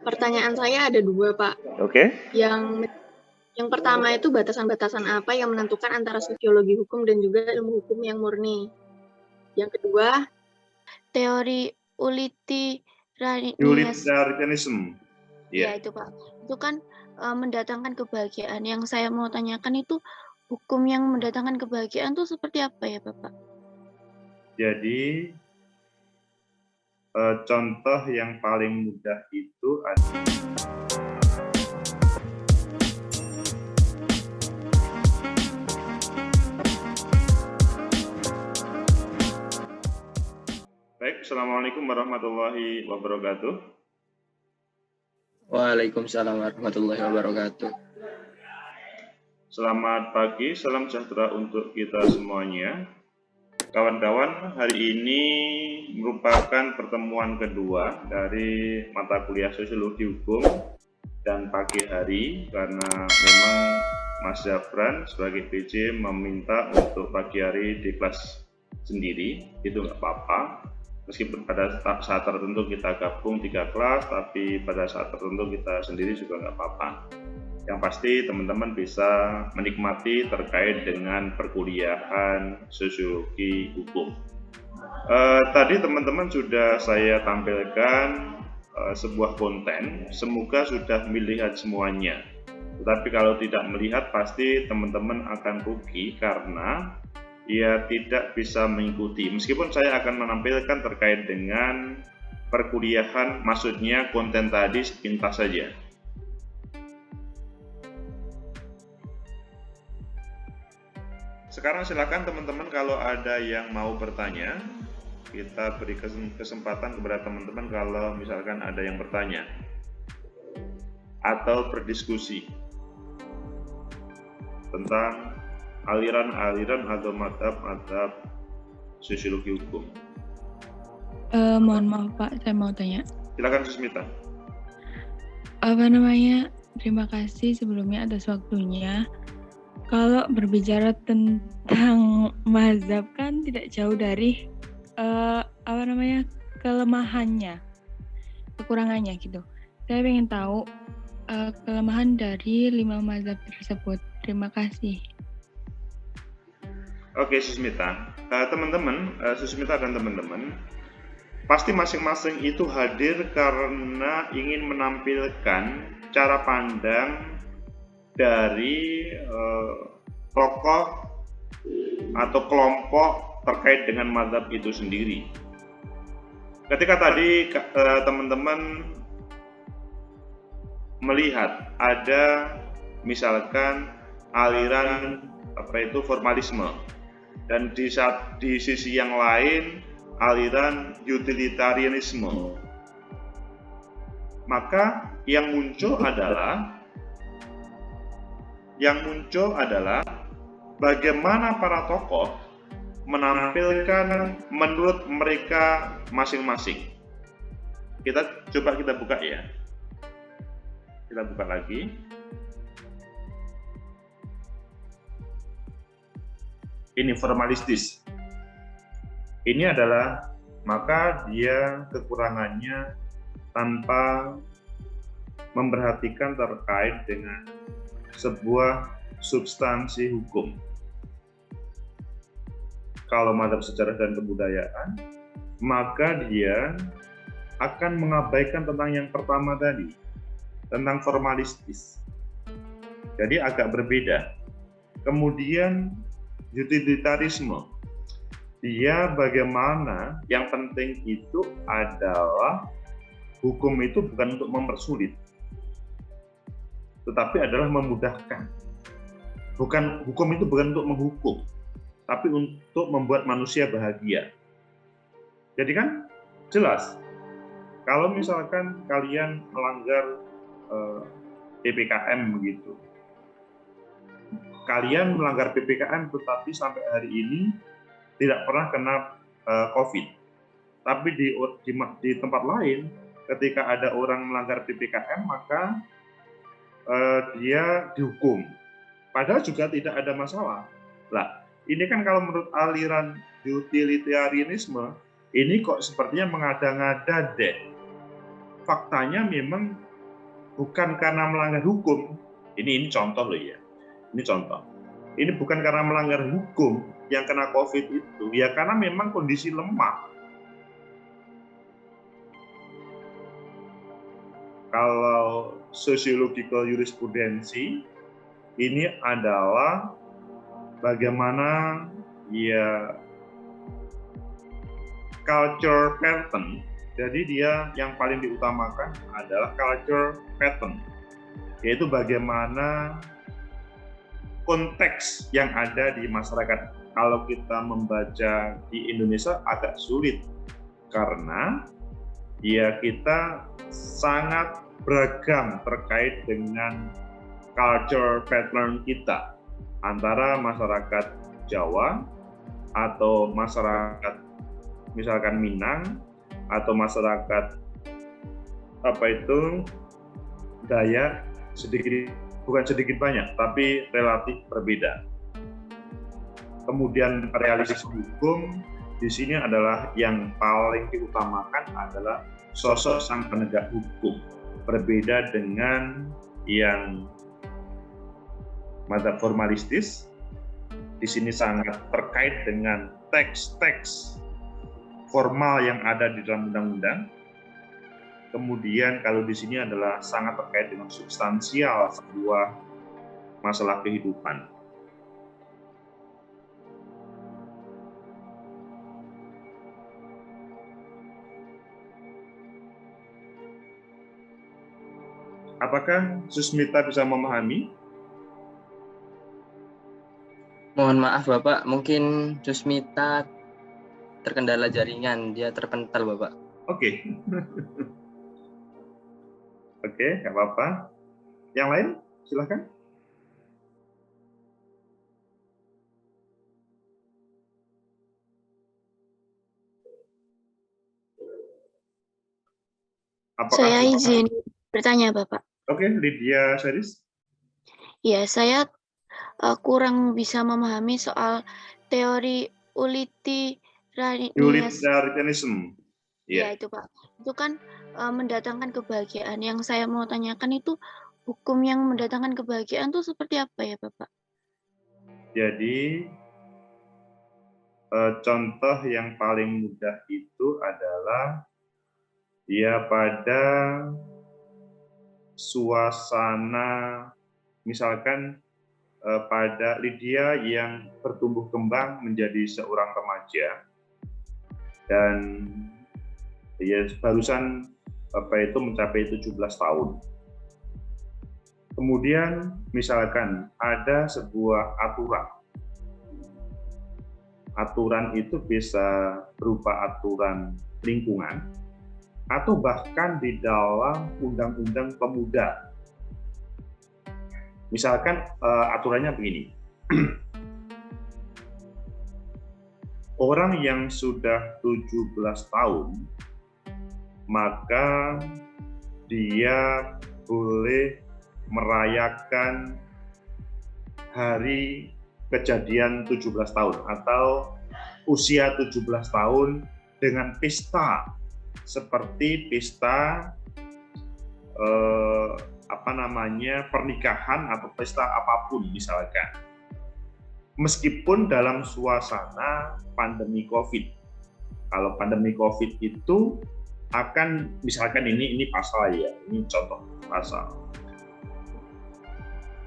Pertanyaan saya ada 2, Pak. Oke. Yang pertama itu batasan-batasan apa yang menentukan antara sosiologi hukum dan juga ilmu hukum yang murni? Yang kedua, teori Utilitarianism. ya itu Pak. Itu kan mendatangkan kebahagiaan. Yang saya mau tanyakan itu hukum yang mendatangkan kebahagiaan itu seperti apa ya Bapak? Jadi contoh yang paling mudah itu ada. Baik, Assalamualaikum warahmatullahi wabarakatuh. Waalaikumsalam warahmatullahi wabarakatuh. Selamat pagi, salam sejahtera untuk kita semuanya. Kawan-kawan, hari ini merupakan pertemuan kedua dari mata kuliah Sosiologi Hukum dan pagi hari karena memang Mas Zafran sebagai PJ meminta untuk pagi hari di kelas sendiri, itu nggak apa-apa. Meskipun pada saat tertentu kita gabung 3 kelas, tapi pada saat tertentu kita sendiri juga nggak apa-apa. Yang pasti teman-teman bisa menikmati terkait dengan perkuliahan sosiologi hukum. Tadi teman-teman sudah saya tampilkan sebuah konten, semoga sudah melihat semuanya. Tetapi kalau tidak melihat pasti teman-teman akan rugi karena ia tidak bisa mengikuti. Meskipun saya akan menampilkan terkait dengan perkuliahan, maksudnya konten tadi sepintas saja. Sekarang silakan teman-teman kalau ada yang mau bertanya, kita beri kesempatan kepada teman-teman kalau misalkan ada yang bertanya atau berdiskusi tentang aliran-aliran atau madhab sosiologi hukum. Mohon maaf Pak, saya mau tanya. Silakan Susmita. Terima kasih sebelumnya atas waktunya. Kalau berbicara tentang mazhab kan tidak jauh dari kelemahannya, kekurangannya gitu. Saya ingin tahu kelemahan dari 5 mazhab tersebut. Terima kasih. Oke Susmita, Susmita dan teman-teman, pasti masing-masing itu hadir karena ingin menampilkan cara pandang dari tokoh atau kelompok terkait dengan mazhab itu sendiri. Ketika tadi teman-teman melihat ada misalkan aliran formalisme dan di sisi yang lain aliran utilitarianisme, maka yang muncul adalah bagaimana para tokoh menampilkan menurut mereka masing-masing. Kita buka ya. Kita buka lagi. Ini formalistis. Ini adalah maka dia kekurangannya tanpa memperhatikan terkait dengan sebuah substansi hukum. Kalau mazhab sejarah dan kebudayaan, maka dia akan mengabaikan tentang yang pertama tadi, tentang formalistis. Jadi agak berbeda. Kemudian utilitarisme, dia bagaimana yang penting itu adalah hukum itu bukan untuk mempersulit, tetapi adalah memudahkan. Hukum itu bukan untuk menghukum, tapi untuk membuat manusia bahagia. Jadi kan jelas, kalau misalkan kalian melanggar PPKM begitu, kalian melanggar PPKM tetapi sampai hari ini tidak pernah kena COVID. Tapi di tempat lain, ketika ada orang melanggar PPKM, maka dia dihukum. Padahal juga tidak ada masalah. Lah, ini kan kalau menurut aliran utilitarianisme, ini kok sepertinya mengada-ngada deh. faktanya memang bukan karena melanggar hukum. Ini contoh loh ya. Ini contoh. Ini bukan karena melanggar hukum yang kena COVID itu, ya karena memang kondisi lemah. Kalau sociological jurisprudensi ini adalah bagaimana ya culture pattern. Jadi dia yang paling diutamakan adalah culture pattern, yaitu bagaimana konteks yang ada di masyarakat. Kalau kita membaca di Indonesia agak sulit karena ya kita sangat beragam terkait dengan culture pattern kita antara masyarakat Jawa atau masyarakat misalkan Minang atau masyarakat Dayak, bukan sedikit banyak tapi relatif berbeda. Kemudian realisasi hukum di sini adalah yang paling diutamakan adalah sosok sang penegak hukum, berbeda dengan yang mazhab formalistis. Di sini sangat terkait dengan teks-teks formal yang ada di dalam undang-undang. Kemudian kalau di sini adalah sangat terkait dengan substansial sebuah masalah kehidupan. Apakah Susmita bisa memahami? Mohon maaf Bapak, mungkin Susmita terkendala jaringan, dia terpental Bapak. Oke. Oke, nggak apa-apa. Yang lain, silakan. Apakah Saya izin bertanya, Bapak. Oke, Lydia Saris. Ya, saya kurang bisa memahami soal teori Utilitarianism. Ya, itu Pak. Itu kan mendatangkan kebahagiaan. Yang saya mau tanyakan itu hukum yang mendatangkan kebahagiaan itu seperti apa ya, Bapak? Jadi contoh yang paling mudah itu adalah ya pada suasana misalkan pada Lydia yang bertumbuh kembang menjadi seorang remaja dan ya barusan mencapai 17 tahun. Kemudian misalkan ada sebuah aturan. Aturan itu bisa berupa aturan lingkungan atau bahkan di dalam undang-undang pemuda. Misalkan aturannya begini. Orang yang sudah 17 tahun maka dia boleh merayakan hari kejadian 17 tahun atau usia 17 tahun dengan pesta seperti pesta pernikahan atau pesta apapun misalkan. Meskipun dalam suasana pandemi COVID. Kalau pandemi COVID itu akan misalkan ini pasal ya, ini contoh pasal.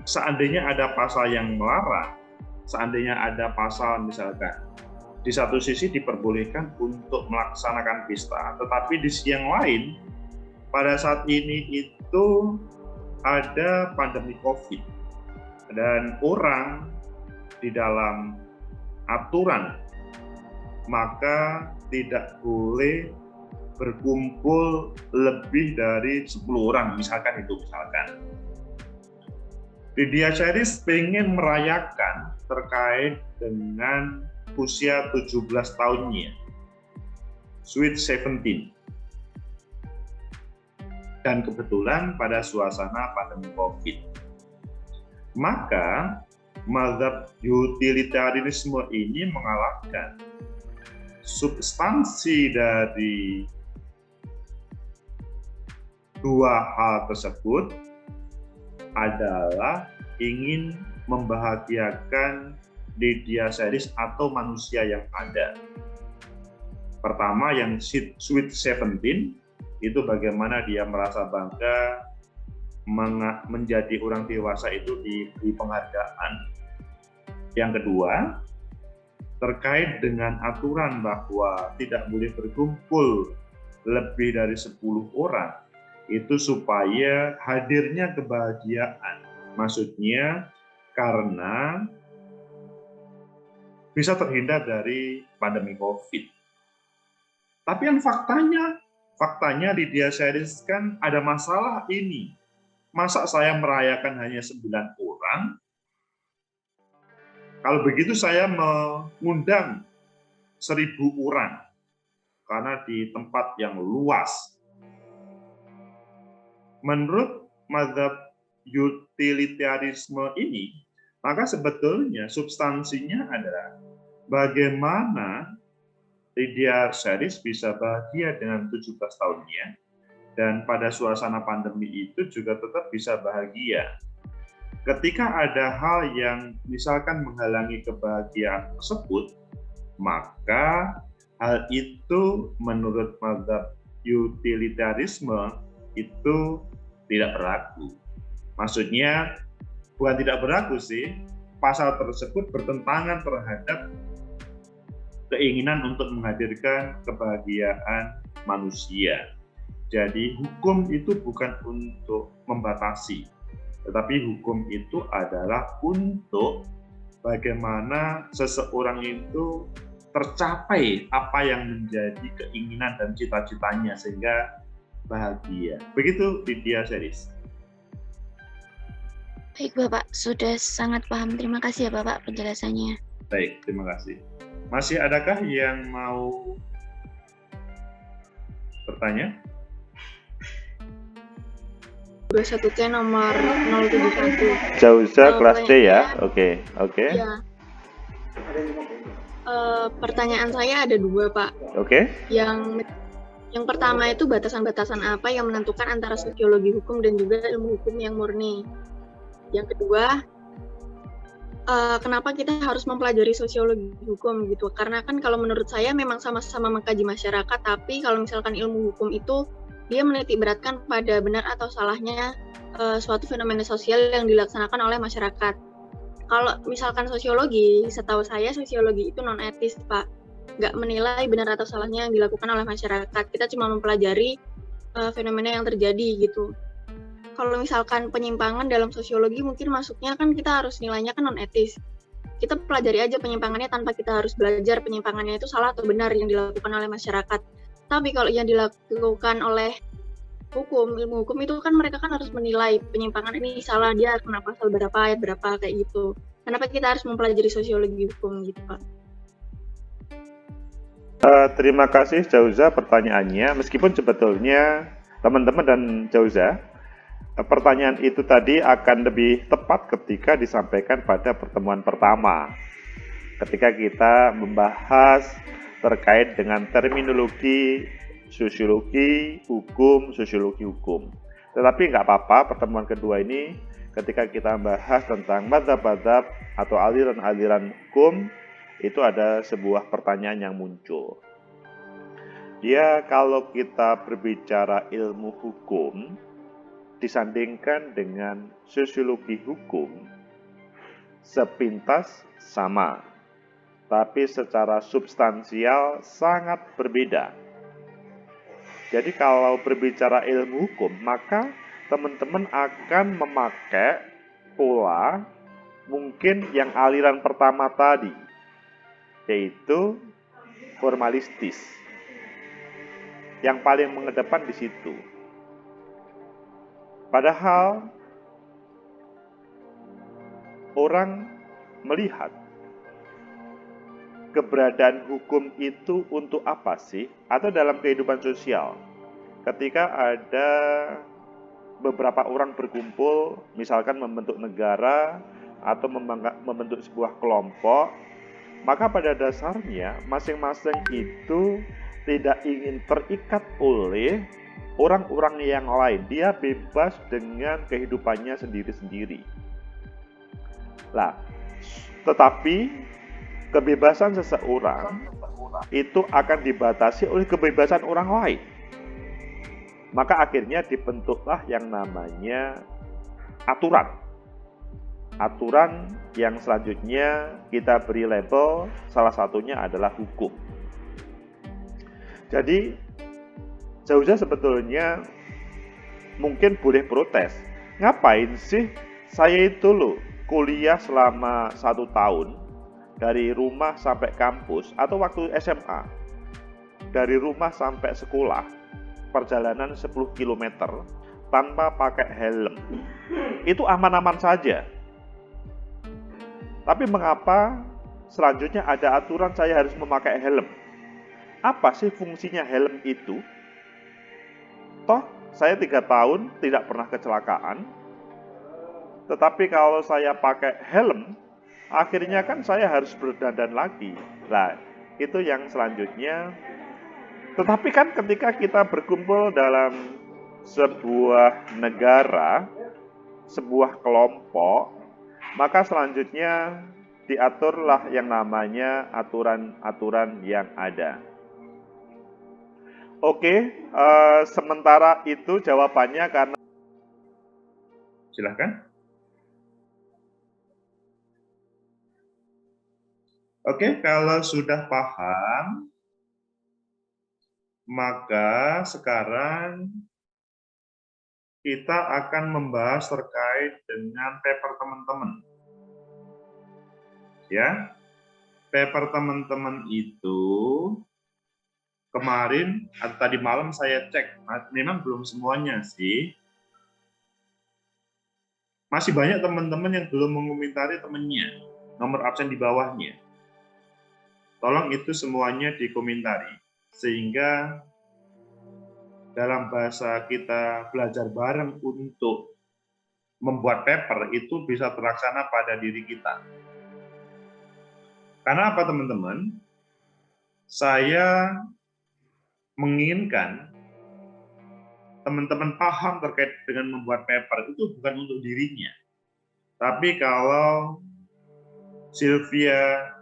Seandainya ada pasal yang melarang, seandainya ada pasal misalkan di satu sisi diperbolehkan untuk melaksanakan pesta, tetapi di sisi yang lain pada saat ini itu ada pandemi COVID dan orang di dalam aturan maka tidak boleh berkumpul lebih dari 10 orang misalkan. Lydia Saris pengen merayakan terkait dengan usia 17 tahunnya, Sweet 17. Dan kebetulan pada suasana pandemi COVID. Maka mazhab utilitarianisme ini mengalahkan substansi dari dua hal tersebut adalah ingin membahagiakan Lydia Saris atau manusia yang ada. Pertama, yang Sweet 17 itu bagaimana dia merasa bangga menjadi orang dewasa itu diberi penghargaan. Yang kedua, terkait dengan aturan bahwa tidak boleh berkumpul lebih dari 10 orang, itu supaya hadirnya kebahagiaan. Maksudnya karena bisa terhindar dari pandemi COVID. Tapi yang faktanya Lydia Saris kan ada masalah ini. Masa saya merayakan hanya 9 orang? Kalau begitu saya mengundang 1.000 orang karena di tempat yang luas. Menurut mazhab utilitarisme ini, maka sebetulnya substansinya adalah bagaimana Lydia Saris bisa bahagia dengan 17 tahunnya dan pada suasana pandemi itu juga tetap bisa bahagia. Ketika ada hal yang misalkan menghalangi kebahagiaan tersebut, maka hal itu menurut mazhab utilitarisme itu tidak berlaku. Maksudnya bukan tidak berlaku sih, pasal tersebut bertentangan terhadap keinginan untuk menghadirkan kebahagiaan manusia. Jadi hukum itu bukan untuk membatasi, tetapi hukum itu adalah untuk bagaimana seseorang itu tercapai apa yang menjadi keinginan dan cita-citanya sehingga bahagia. Begitu Lydia Saris. Baik Bapak, sudah sangat paham. Terima kasih ya Bapak penjelasannya. Baik, terima kasih. Masih adakah yang mau bertanya? 21C nomor 071. Jauza kelas D ya? Oke. Ya. Pertanyaan saya ada 2, Pak. Oke. Yang pertama itu batasan-batasan apa yang menentukan antara sosiologi hukum dan juga ilmu hukum yang murni. Yang kedua, kenapa kita harus mempelajari sosiologi hukum gitu? Karena kan kalau menurut saya memang sama-sama mengkaji masyarakat, tapi kalau misalkan ilmu hukum itu dia menitik beratkan pada benar atau salahnya suatu fenomena sosial yang dilaksanakan oleh masyarakat. Kalau misalkan sosiologi, setahu saya sosiologi itu non etis, Pak. Nggak menilai benar atau salahnya yang dilakukan oleh masyarakat. Kita cuma mempelajari fenomena yang terjadi gitu. Kalau misalkan penyimpangan dalam sosiologi mungkin masuknya kan kita harus nilainya kan non etis. Kita pelajari aja penyimpangannya tanpa kita harus belajar penyimpangannya itu salah atau benar yang dilakukan oleh masyarakat. Tapi kalau yang dilakukan oleh hukum, ilmu hukum itu kan mereka kan harus menilai penyimpangan ini salah, dia kena pasal berapa, ayat berapa, kayak gitu. Kenapa kita harus mempelajari sosiologi hukum gitu, Pak? Terima kasih Jauza pertanyaannya. Meskipun sebetulnya teman-teman dan Jauza, pertanyaan itu tadi akan lebih tepat ketika disampaikan pada pertemuan pertama. Ketika kita membahas terkait dengan terminologi sosiologi hukum. Tetapi nggak apa-apa, pertemuan kedua ini ketika kita membahas tentang mazhab-mazhab atau aliran-aliran hukum, itu ada sebuah pertanyaan yang muncul. Dia kalau kita berbicara ilmu hukum, disandingkan dengan sosiologi hukum, sepintas sama, tapi secara substansial sangat berbeda. Jadi kalau berbicara ilmu hukum, maka teman-teman akan memakai pola mungkin yang aliran pertama tadi, yaitu formalistis. Yang paling mengedepan di situ. Padahal orang melihat keberadaan hukum itu untuk apa sih? Atau dalam kehidupan sosial, ketika ada beberapa orang berkumpul, misalkan membentuk negara atau membentuk sebuah kelompok, maka pada dasarnya masing-masing itu tidak ingin terikat oleh orang-orang yang lain. Dia bebas dengan kehidupannya sendiri-sendiri. Lah, tetapi kebebasan seseorang itu akan dibatasi oleh kebebasan orang lain. Maka akhirnya dibentuklah yang namanya aturan. Aturan yang selanjutnya kita beri label, salah satunya adalah hukum. Jadi, Zauja sebetulnya mungkin boleh protes. Ngapain sih saya itu loh kuliah selama 1 tahun, dari rumah sampai kampus, atau waktu SMA, dari rumah sampai sekolah, perjalanan 10 km, tanpa pakai helm. Itu aman-aman saja. Tapi mengapa selanjutnya ada aturan saya harus memakai helm? Apa sih fungsinya helm itu? Toh, saya 3 tahun tidak pernah kecelakaan. Tetapi kalau saya pakai helm, akhirnya kan saya harus berdandan lagi. Nah, itu yang selanjutnya. Tetapi kan ketika kita berkumpul dalam sebuah negara, sebuah kelompok, maka selanjutnya diaturlah yang namanya aturan-aturan yang ada. Oke, sementara itu jawabannya karena... Silahkan. Oke, kalau sudah paham, maka sekarang kita akan membahas terkait dengan paper teman-teman. Ya, paper teman-teman itu kemarin atau tadi malam saya cek, memang belum semuanya sih. Masih banyak teman-teman yang belum mengomentari temannya, nomor absen di bawahnya. Tolong itu semuanya dikomentari, sehingga dalam bahasa kita belajar bareng untuk membuat paper itu bisa terlaksana pada diri kita. Karena apa teman-teman? Saya menginginkan teman-teman paham terkait dengan membuat paper itu bukan untuk dirinya. Tapi kalau Sylvia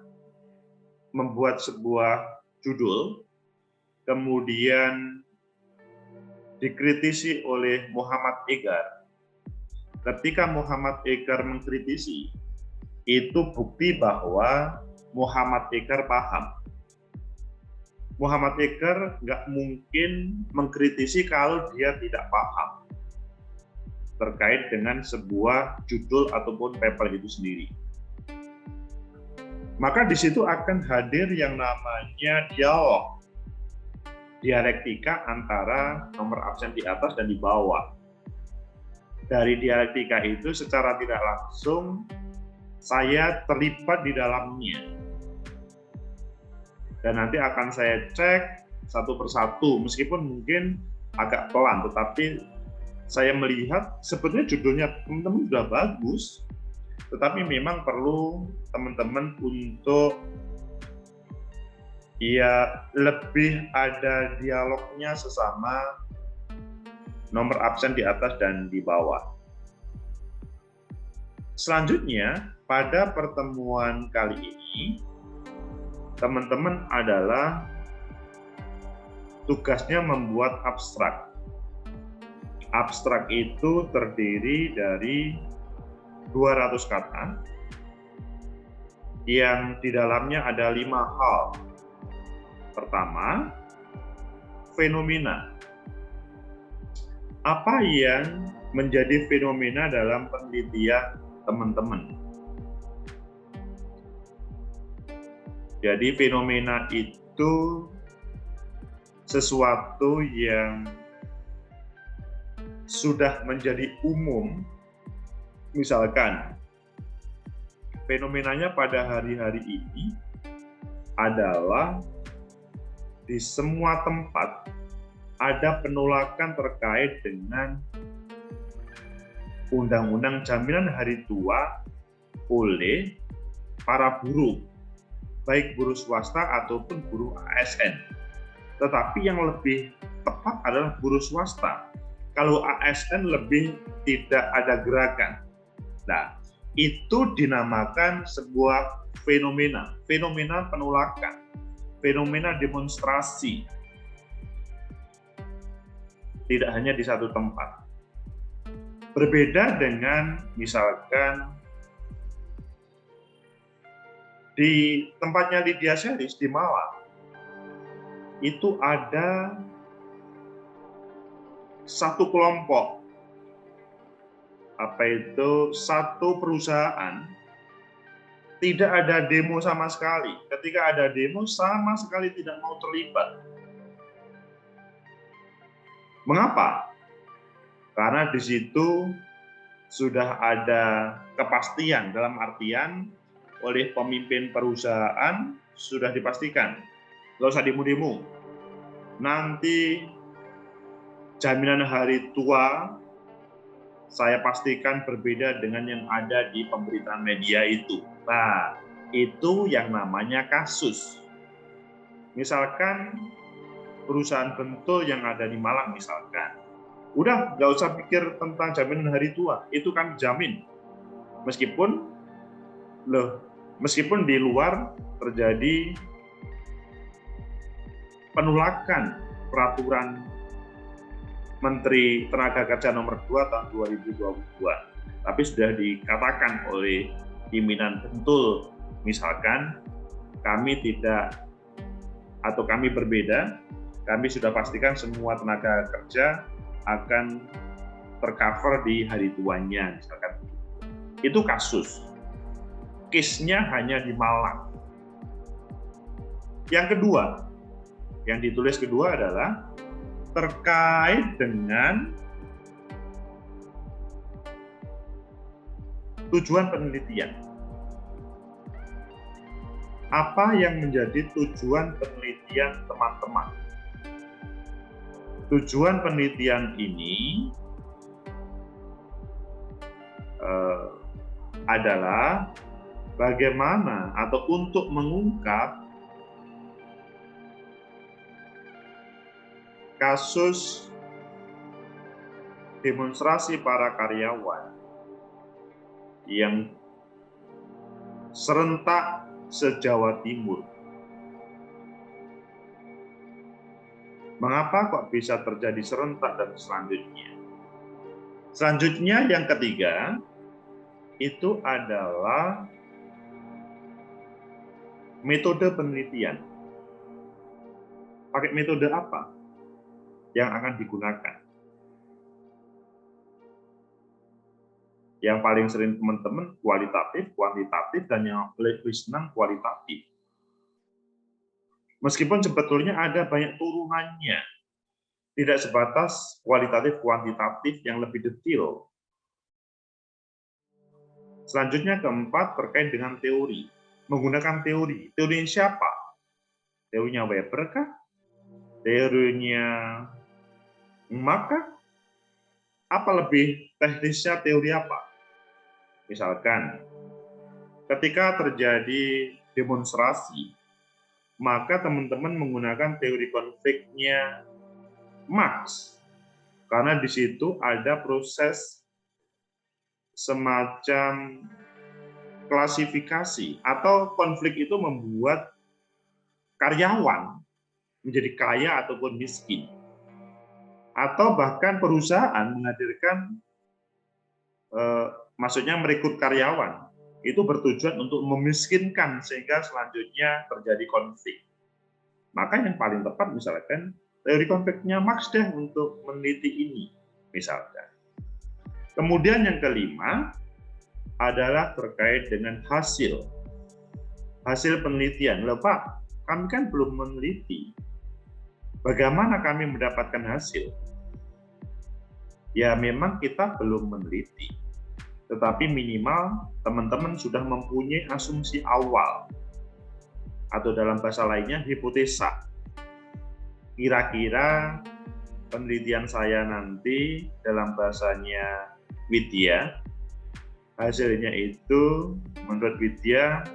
membuat sebuah judul, kemudian dikritisi oleh Muhammad Egar. Ketika Muhammad Egar mengkritisi, itu bukti bahwa Muhammad Egar paham. Muhammad Egar nggak mungkin mengkritisi kalau dia tidak paham terkait dengan sebuah judul ataupun paper itu sendiri. Maka di situ akan hadir yang namanya dialog, dialektika antara nomor absen di atas dan di bawah. Dari dialektika itu secara tidak langsung saya terlibat di dalamnya. Dan nanti akan saya cek satu persatu, meskipun mungkin agak pelan, tetapi saya melihat sebetulnya judulnya teman-teman sudah bagus, tetapi memang perlu teman-teman untuk ya lebih ada dialognya sesama nomor absen di atas dan di bawah. Selanjutnya, pada pertemuan kali ini, teman-teman adalah tugasnya membuat abstrak. Abstrak itu terdiri dari 200 kata yang di dalamnya ada 5 hal. Pertama, fenomena. Apa yang menjadi fenomena dalam penelitian teman-teman? Jadi fenomena itu sesuatu yang sudah menjadi umum. Misalkan, fenomenanya pada hari-hari ini adalah di semua tempat ada penolakan terkait dengan Undang-Undang Jaminan Hari Tua oleh para buruh, baik buruh swasta ataupun buruh ASN. Tetapi yang lebih tepat adalah buruh swasta. Kalau ASN lebih tidak ada gerakan. Nah, itu dinamakan sebuah fenomena penolakan, fenomena demonstrasi. Tidak hanya di satu tempat. Berbeda dengan misalkan di tempatnya Lydia Series di Malang, itu ada satu kelompok, satu perusahaan, tidak ada demo sama sekali. Ketika ada demo, sama sekali tidak mau terlibat. Mengapa? Karena di situ sudah ada kepastian, dalam artian oleh pemimpin perusahaan sudah dipastikan, nggak usah demo-demo. Nanti jaminan hari tua saya pastikan berbeda dengan yang ada di pemberitaan media itu. Nah, itu yang namanya kasus. Misalkan perusahaan bentul yang ada di Malang misalkan, udah nggak usah pikir tentang jaminan hari tua, itu kami jamin. Meskipun di luar terjadi penolakan peraturan Menteri Tenaga Kerja nomor 2 tahun 2022, tapi sudah dikatakan oleh pimpinan bentul, misalkan kami tidak atau kami berbeda, kami sudah pastikan semua tenaga kerja akan tercover di hari tuanya, misalkan. Itu kasus. Case-nya hanya di Malang. Yang kedua, yang ditulis kedua adalah terkait dengan tujuan penelitian. Apa yang menjadi tujuan penelitian teman-teman? Tujuan penelitian ini adalah bagaimana atau untuk mengungkap kasus demonstrasi para karyawan yang serentak se-Jawa Timur. Mengapa kok bisa terjadi serentak dan selanjutnya? Selanjutnya yang ketiga, itu adalah metode penelitian. Pakai metode apa yang akan digunakan? Yang paling sering teman-teman kualitatif, kuantitatif, dan yang lebih senang kualitatif. Meskipun sebetulnya ada banyak turunannya, tidak sebatas kualitatif, kuantitatif yang lebih detail. Selanjutnya keempat terkait dengan teori. Menggunakan teori. Teorinya siapa? Teorinya Weber kah? Teorinya Marx kah? Apa lebih teknisnya teori apa? Misalkan, ketika terjadi demonstrasi, maka teman-teman menggunakan teori konfliknya Marx. Karena di situ ada proses semacam klasifikasi, atau konflik itu membuat karyawan menjadi kaya ataupun miskin. Atau bahkan perusahaan menghadirkan, maksudnya merekrut karyawan, itu bertujuan untuk memiskinkan sehingga selanjutnya terjadi konflik. Maka yang paling tepat misalkan teori konfliknya Marx deh untuk meneliti ini, misalkan. Kemudian yang kelima adalah terkait dengan hasil penelitian. Loh Pak, kami kan belum meneliti. Bagaimana kami mendapatkan hasil? Ya memang kita belum meneliti. Tetapi minimal teman-teman sudah mempunyai asumsi awal. Atau dalam bahasa lainnya hipotesa. Kira-kira penelitian saya nanti dalam bahasanya Widya, hasilnya itu menurut Widya,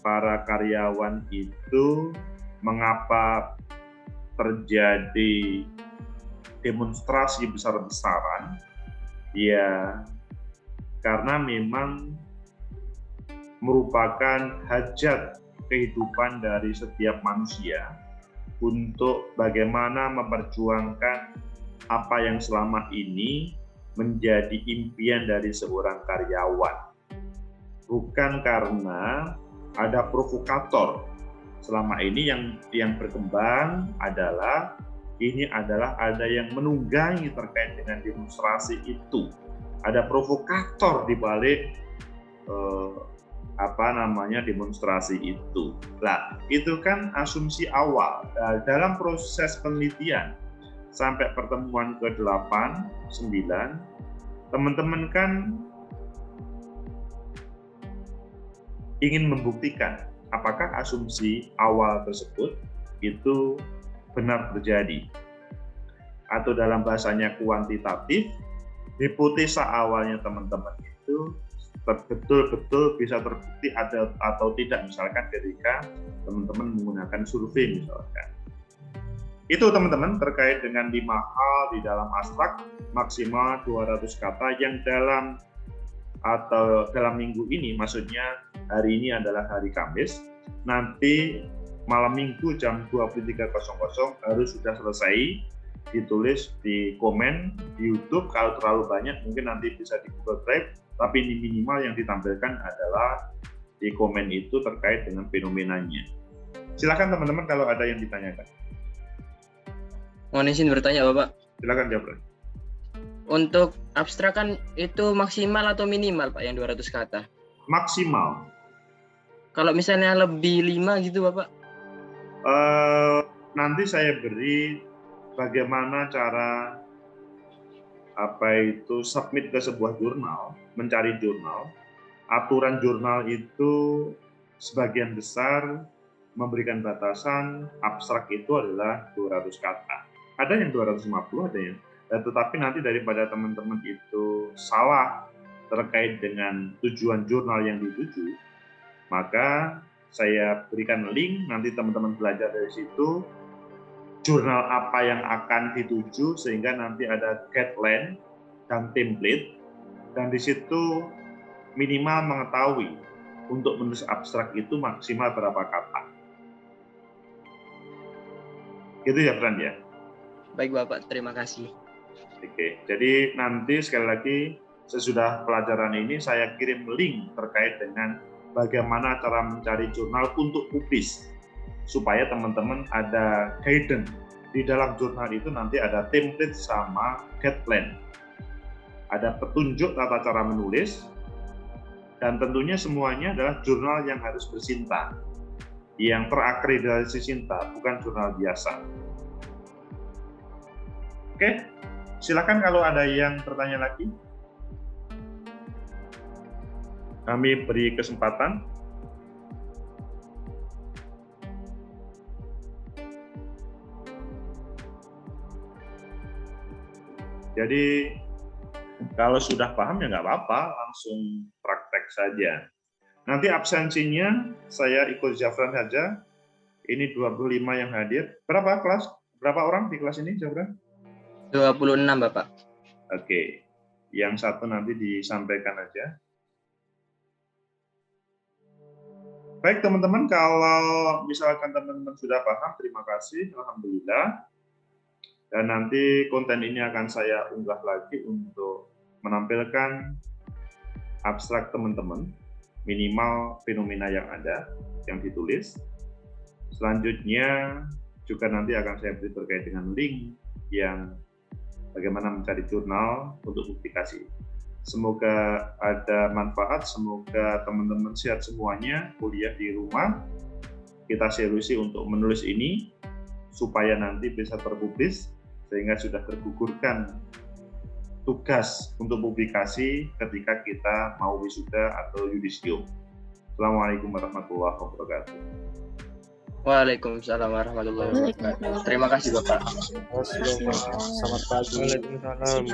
para karyawan itu mengapa terjadi demonstrasi besar-besaran, ya karena memang merupakan hajat kehidupan dari setiap manusia untuk bagaimana memperjuangkan apa yang selama ini menjadi impian dari seorang karyawan. Bukan karena ada provokator. Selama ini yang berkembang adalah ada yang menunggangi terkait dengan demonstrasi itu. Ada provokator di balik demonstrasi itu. Nah, itu kan asumsi awal. Dalam proses penelitian sampai pertemuan ke-8, 9, teman-teman kan ingin membuktikan apakah asumsi awal tersebut itu benar terjadi. Atau dalam bahasanya kuantitatif, hipotesa awalnya teman-teman itu betul-betul bisa terbukti atau tidak, misalkan ketika teman-teman menggunakan survei misalkan. Itu teman-teman terkait dengan 5 hal di dalam abstrak maksimal 200 kata yang dalam minggu ini, maksudnya hari ini adalah hari Kamis, nanti malam minggu jam 23.00 harus sudah selesai ditulis di komen di YouTube. Kalau terlalu banyak mungkin nanti bisa di Google Drive, tapi ini minimal yang ditampilkan adalah di komen itu terkait dengan fenomenanya. Silakan teman-teman kalau ada yang ditanyakan. Mohon izin bertanya Bapak. Silakan jawab. Untuk abstrak kan itu maksimal atau minimal Pak yang 200 kata? Maksimal. Kalau misalnya lebih 5 gitu Bapak? Nanti saya beri bagaimana cara submit ke sebuah jurnal, mencari jurnal. Aturan jurnal itu sebagian besar memberikan batasan abstrak itu adalah 200 kata. Ada yang 250, ada yang tetapi nanti daripada teman-teman itu salah terkait dengan tujuan jurnal yang dituju, maka saya berikan link, nanti teman-teman belajar dari situ jurnal apa yang akan dituju, sehingga nanti ada guideline dan template, dan di situ minimal mengetahui untuk menulis abstrak itu maksimal berapa kata. Gitu ya, Fran ya? Baik Bapak, terima kasih. Oke, jadi nanti sekali lagi sesudah pelajaran ini saya kirim link terkait dengan bagaimana cara mencari jurnal untuk publis, supaya teman-teman ada guidance. Di dalam jurnal itu nanti ada template sama guideline. Ada petunjuk tata cara menulis, dan tentunya semuanya adalah jurnal yang harus bersinta, yang terakreditasi Sinta, bukan jurnal biasa. Oke, silakan kalau ada yang bertanya lagi. Kami beri kesempatan. Jadi kalau sudah paham ya nggak apa-apa, langsung praktek saja. Nanti absensinya saya ikut Zafran saja. Ini 25 yang hadir. Berapa kelas? Berapa orang di kelas ini, Zafran? 26 Bapak. Oke. Yang satu nanti disampaikan aja. Baik teman-teman, kalau misalkan teman-teman sudah paham, terima kasih, alhamdulillah. Dan nanti konten ini akan saya unggah lagi untuk menampilkan abstrak teman-teman, minimal fenomena yang ada, yang ditulis. Selanjutnya juga nanti akan saya beri terkait dengan link yang bagaimana mencari jurnal untuk publikasi. Semoga ada manfaat, semoga teman-teman sehat semuanya, kuliah di rumah. Kita seriusi untuk menulis ini, supaya nanti bisa terpublis, sehingga sudah tergugurkan tugas untuk publikasi ketika kita mau wisuda atau yudisium. Assalamualaikum warahmatullahi wabarakatuh. Waalaikumsalam warahmatullahi wabarakatuh. Terima kasih Bapak. Selamat pagi. Waalaikumsalam.